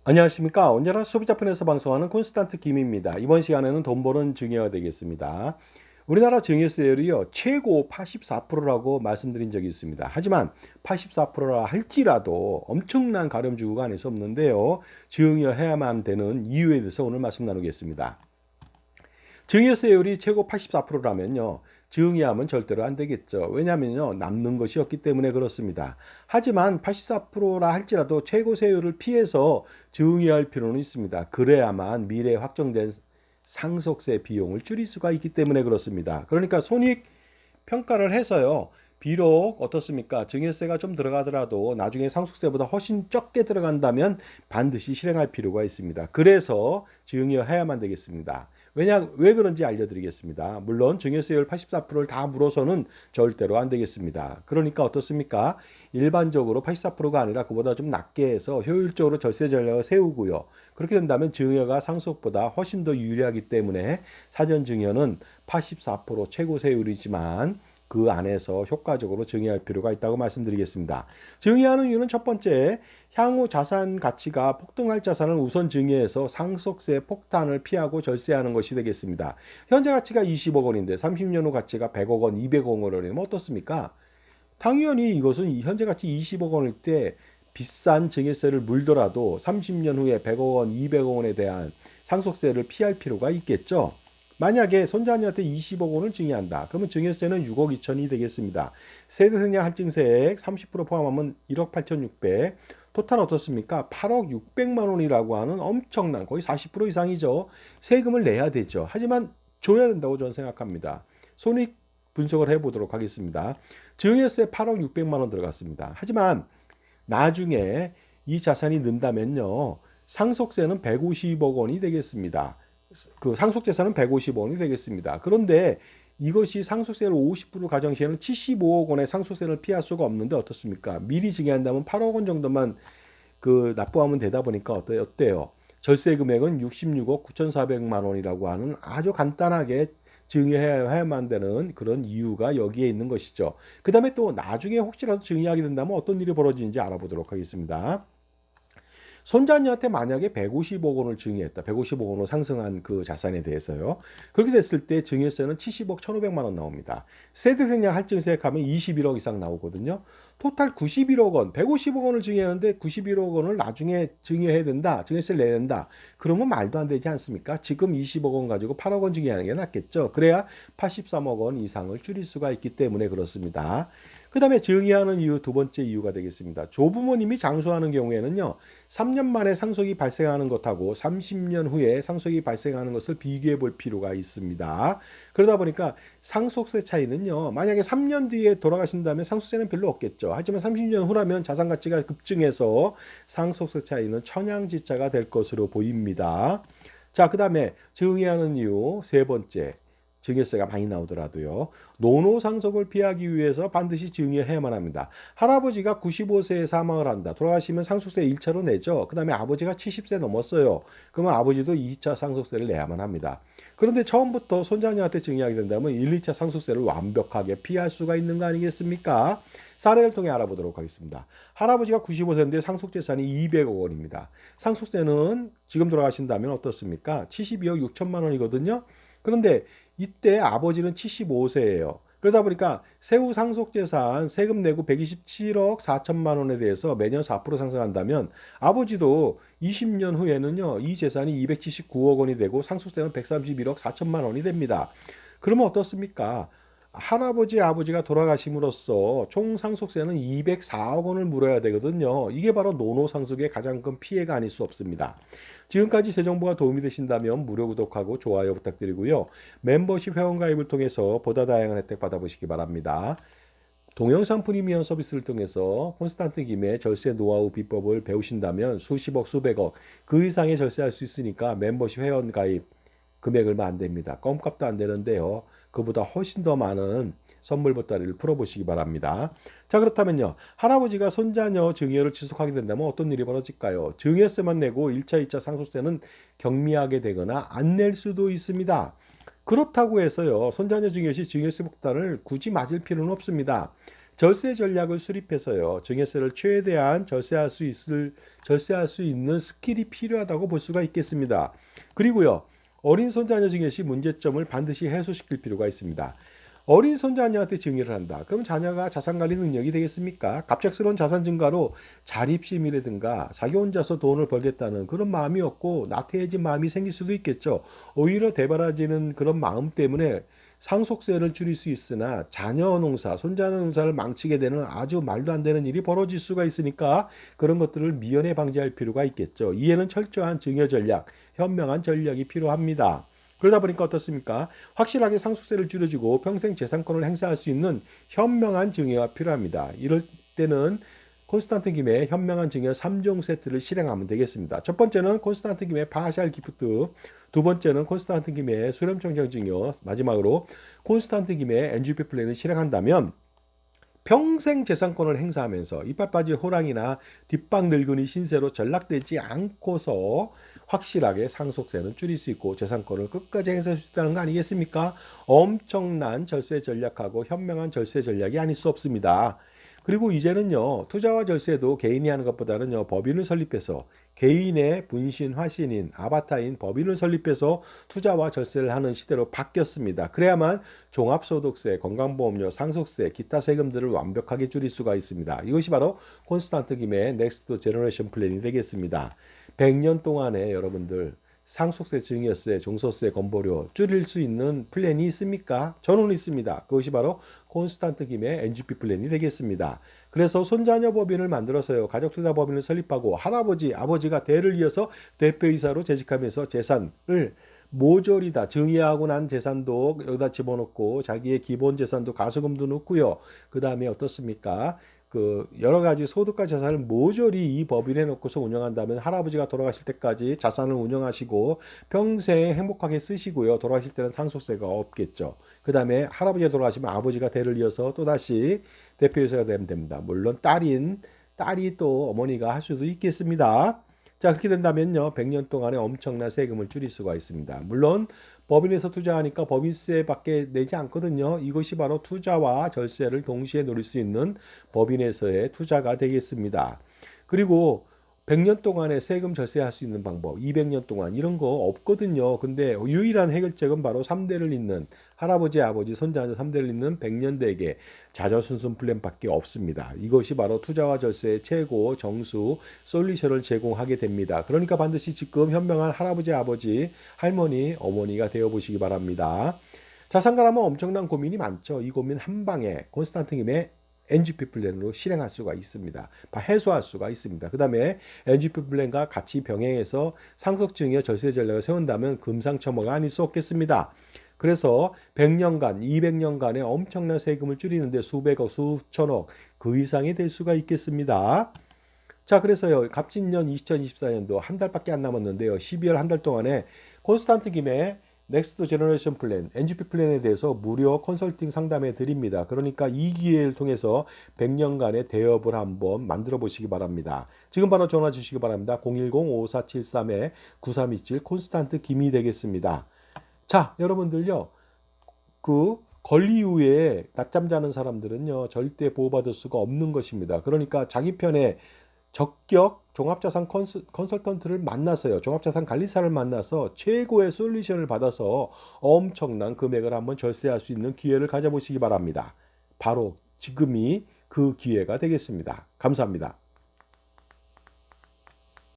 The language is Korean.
안녕하십니까. 언제나 소비자편에서 방송하는 콘스탄트 김입니다. 이번 시간에는 돈 버는 증여가 되겠습니다. 우리나라 증여세율이요, 최고 84%라고 말씀드린 적이 있습니다. 하지만 84%라 할지라도 엄청난 가렴주구가 아닐 수 없는데요. 증여해야만 되는 이유에 대해서 오늘 말씀 나누겠습니다. 증여세율이 최고 84%라면요. 증여하면 절대로 안 되겠죠. 왜냐하면요. 남는 것이 없기 때문에 그렇습니다. 하지만 84%라 할지라도 최고 세율을 피해서 증여할 필요는 있습니다. 그래야만 미래에 확정된 상속세 비용을 줄일 수가 있기 때문에 그렇습니다. 그러니까 손익 평가를 해서요. 비록 어떻습니까? 증여세가 좀 들어가더라도 나중에 상속세보다 훨씬 적게 들어간다면 반드시 실행할 필요가 있습니다. 그래서 증여해야만 되겠습니다. 왜 그런지 알려드리겠습니다. 물론 증여세율 84%를 다 물어서는 절대로 안 되겠습니다. 그러니까 어떻습니까? 일반적으로 84%가 아니라 그보다 좀 낮게 해서 효율적으로 절세 전략을 세우고요. 그렇게 된다면 증여가 상속보다 훨씬 더 유리하기 때문에 사전 증여는 84% 최고 세율이지만 그 안에서 효과적으로 증여할 필요가 있다고 말씀드리겠습니다. 증여하는 이유는 첫 번째, 향후 자산 가치가 폭등할 자산을 우선 증여해서 상속세 폭탄을 피하고 절세하는 것이 되겠습니다. 현재 가치가 20억 원인데 30년 후 가치가 100억 원, 200억 원이면 어떻습니까? 당연히 이것은 현재 가치 20억 원일 때 비싼 증여세를 물더라도 30년 후에 100억 원, 200억 원에 대한 상속세를 피할 필요가 있겠죠. 만약에 손자녀한테 20억 원을 증여한다. 그러면 증여세는 6억 2천이 되겠습니다. 세대생량 할증세액 30% 포함하면 1억 8,600. 토탈 어떻습니까? 8억 600만 원이라고 하는 엄청난 거의 40% 이상이죠. 세금을 내야 되죠. 하지만 줘야 된다고 저는 생각합니다. 손익 분석을 해보도록 하겠습니다. 증여세 8억 600만 원 들어갔습니다. 하지만 나중에 이 자산이 는다면요. 상속세는 150억 원이 되겠습니다. 그 상속재산은 150억 원이 되겠습니다. 그런데 이것이 상속세를 50% 가정 시에는 75억 원의 상속세를 피할 수가 없는데 어떻습니까? 미리 증여한다면 8억 원 정도만 그 납부하면 되다 보니까 어때요? 절세 금액은 66억 9,400만 원이라고 하는 아주 간단하게 증여해야만 되는 그런 이유가 여기에 있는 것이죠. 그 다음에 또 나중에 혹시라도 증여하게 된다면 어떤 일이 벌어지는지 알아보도록 하겠습니다. 손자녀한테 만약에 150억 원을 증여했다. 150억 원으로 상승한 그 자산에 대해서요. 그렇게 됐을 때 증여세는 70억 1,500만 원 나옵니다. 세대생량 할증세액 하면 21억 이상 나오거든요. 토탈 91억 원, 150억 원을 증여했는데 91억 원을 나중에 증여해야 된다. 증여세를 내야 된다. 그러면 말도 안 되지 않습니까? 지금 20억 원 가지고 8억 원 증여하는 게 낫겠죠. 그래야 83억 원 이상을 줄일 수가 있기 때문에 그렇습니다. 그 다음에 증여하는 이유 두 번째 이유가 되겠습니다. 조부모님이 장수하는 경우에는요. 3년 만에 상속이 발생하는 것하고 30년 후에 상속이 발생하는 것을 비교해 볼 필요가 있습니다. 그러다 보니까 상속세 차이는요. 만약에 3년 뒤에 돌아가신다면 상속세는 별로 없겠죠. 하지만 30년 후라면 자산 가치가 급증해서 상속세 차이는 천양지차가 될 것으로 보입니다. 자, 그 다음에 증여하는 이유 세 번째. 증여세가 많이 나오더라도요. 노노상속을 피하기 위해서 반드시 증여해야만 합니다. 할아버지가 95세에 사망을 한다. 돌아가시면 상속세 1차로 내죠. 그 다음에 아버지가 70세 넘었어요. 그러면 아버지도 2차 상속세를 내야만 합니다. 그런데 처음부터 손자녀한테 증여하게 된다면 1, 2차 상속세를 완벽하게 피할 수가 있는 거 아니겠습니까? 사례를 통해 알아보도록 하겠습니다. 할아버지가 95세인데 상속재산이 200억 원입니다. 상속세는 지금 돌아가신다면 어떻습니까? 72억 6천만 원이거든요. 그런데 이때 아버지는 75세예요. 그러다 보니까 세후 상속재산 세금 내고 127억 4천만 원에 대해서 매년 4% 상승한다면 아버지도 20년 후에는요, 이 재산이 279억 원이 되고 상속세는 131억 4천만 원이 됩니다. 그러면 어떻습니까? 할아버지, 아버지가 돌아가심으로써 총 상속세는 204억 원을 물어야 되거든요. 이게 바로 노노상속의 가장 큰 피해가 아닐 수 없습니다. 지금까지 제 정보가 도움이 되신다면 무료 구독하고 좋아요 부탁드리고요. 멤버십 회원가입을 통해서 보다 다양한 혜택 받아보시기 바랍니다. 동영상 프리미엄 서비스를 통해서 콘스탄트 김의 절세 노하우 비법을 배우신다면 수십억, 수백억 그 이상의 절세할 수 있으니까 멤버십 회원가입 금액 얼마 안 됩니다. 껌값도 안 되는데요. 그보다 훨씬 더 많은 선물 보따리를 풀어보시기 바랍니다. 자, 그렇다면요. 할아버지가 손자녀 증여를 지속하게 된다면 어떤 일이 벌어질까요? 증여세만 내고 1차, 2차 상속세는 경미하게 되거나 안 낼 수도 있습니다. 그렇다고 해서요. 손자녀 증여 시 증여세 폭탄을 굳이 맞을 필요는 없습니다. 절세 전략을 수립해서요. 증여세를 최대한 절세할 수 있는 스킬이 필요하다고 볼 수가 있겠습니다. 그리고요. 어린 손자녀 증여 시 문제점을 반드시 해소시킬 필요가 있습니다. 어린 손자녀한테 증여를 한다. 그럼 자녀가 자산관리 능력이 되겠습니까? 갑작스러운 자산 증가로 자립심이라든가 자기 혼자서 돈을 벌겠다는 그런 마음이 없고 나태해진 마음이 생길 수도 있겠죠. 오히려 대바라지는 그런 마음 때문에 상속세를 줄일 수 있으나 자녀 농사, 손자녀 농사를 망치게 되는 아주 말도 안 되는 일이 벌어질 수가 있으니까 그런 것들을 미연에 방지할 필요가 있겠죠. 이에는 철저한 증여 전략, 현명한 전략이 필요합니다. 그러다 보니까 어떻습니까? 확실하게 상속세를 줄여주고 평생 재산권을 행사할 수 있는 현명한 증여가 필요합니다. 이럴 때는 콘스탄트 김의 현명한 증여 3종 세트를 실행하면 되겠습니다. 첫 번째는 콘스탄트 김의 파샬 기프트, 두 번째는 콘스탄트 김의 수렴청정 증여, 마지막으로 콘스탄트 김의 NGP 플랜을 실행한다면 평생 재산권을 행사하면서 이빨 빠질 호랑이나 뒷방 늙은이 신세로 전락되지 않고서 확실하게 상속세는 줄일 수 있고 재산권을 끝까지 행사할 수 있다는 거 아니겠습니까? 엄청난 절세 전략하고 현명한 절세 전략이 아닐 수 없습니다. 그리고 이제는요, 투자와 절세도 개인이 하는 것보다는요, 법인을 설립해서 개인의 분신, 화신인, 아바타인 법인을 설립해서 투자와 절세를 하는 시대로 바뀌었습니다. 그래야만 종합소득세, 건강보험료, 상속세, 기타 세금들을 완벽하게 줄일 수가 있습니다. 이것이 바로 콘스탄트 김의 넥스트 제너레이션 플랜이 되겠습니다. 100년 동안에 여러분들 상속세, 증여세, 종소세, 건보료 줄일 수 있는 플랜이 있습니까? 저는 있습니다. 그것이 바로 콘스탄트 김의 NGP 플랜이 되겠습니다. 그래서 손자녀 법인을 만들어서요. 가족투자법인을 설립하고 할아버지, 아버지가 대를 이어서 대표이사로 재직하면서 재산을 모조리 다 증여하고 난 재산도 여기다 집어넣고 자기의 기본 재산도 가수금도 넣고요. 그 다음에 어떻습니까? 그 여러 가지 소득과 재산을 모조리 이 법인에 넣고서 운영한다면 할아버지가 돌아가실 때까지 자산을 운영하시고 평생 행복하게 쓰시고요. 돌아가실 때는 상속세가 없겠죠. 그 다음에 할아버지가 돌아가시면 아버지가 대를 이어서 또다시 대표이사가 되면 됩니다. 물론 딸이 또 어머니가 할 수도 있겠습니다. 자, 그렇게 된다면요. 100년 동안에 엄청난 세금을 줄일 수가 있습니다. 물론 법인에서 투자하니까 법인세밖에 내지 않거든요. 이것이 바로 투자와 절세를 동시에 노릴 수 있는 법인에서의 투자가 되겠습니다. 그리고 100년 동안에 세금 절세할 수 있는 방법, 200년 동안 이런 거 없거든요. 근데 유일한 해결책은 바로 3대를 잇는 할아버지, 아버지, 손자녀 3대를 잇는 100년 대계 자녀순순 플랜밖에 없습니다. 이것이 바로 투자와 절세의 최고 정수 솔루션을 제공하게 됩니다. 그러니까 반드시 지금 현명한 할아버지, 아버지, 할머니, 어머니가 되어 보시기 바랍니다. 자산가라면 엄청난 고민이 많죠. 이 고민 한 방에 콘스탄티님의 NGP 플랜으로 실행할 수가 있습니다. 해소할 수가 있습니다. 그 다음에 NGP 플랜과 같이 병행해서 상속증여 절세 전략을 세운다면 금상첨화가 아닐 수 없겠습니다. 그래서 100년간, 200년간의 엄청난 세금을 줄이는데 수백억, 수천억 그 이상이 될 수가 있겠습니다. 자, 그래서요. 갑진년 2024년도 한 달밖에 안 남았는데요. 12월 한 달 동안에 콘스탄트 김의 넥스트 제너레이션 플랜, NGP 플랜에 대해서 무료 컨설팅 상담해 드립니다. 그러니까 이 기회를 통해서 100년간의 대업을 한번 만들어 보시기 바랍니다. 지금 바로 전화 주시기 바랍니다. 010-5473-9327 콘스탄트 김이 되겠습니다. 자, 여러분들요. 그 권리 이후에 낮잠 자는 사람들은요. 절대 보호받을 수가 없는 것입니다. 그러니까 자기 편에 적격 종합자산 컨설턴트를 만나서요. 종합자산 관리사를 만나서 최고의 솔루션을 받아서 엄청난 금액을 한번 절세할 수 있는 기회를 가져보시기 바랍니다. 바로 지금이 그 기회가 되겠습니다. 감사합니다.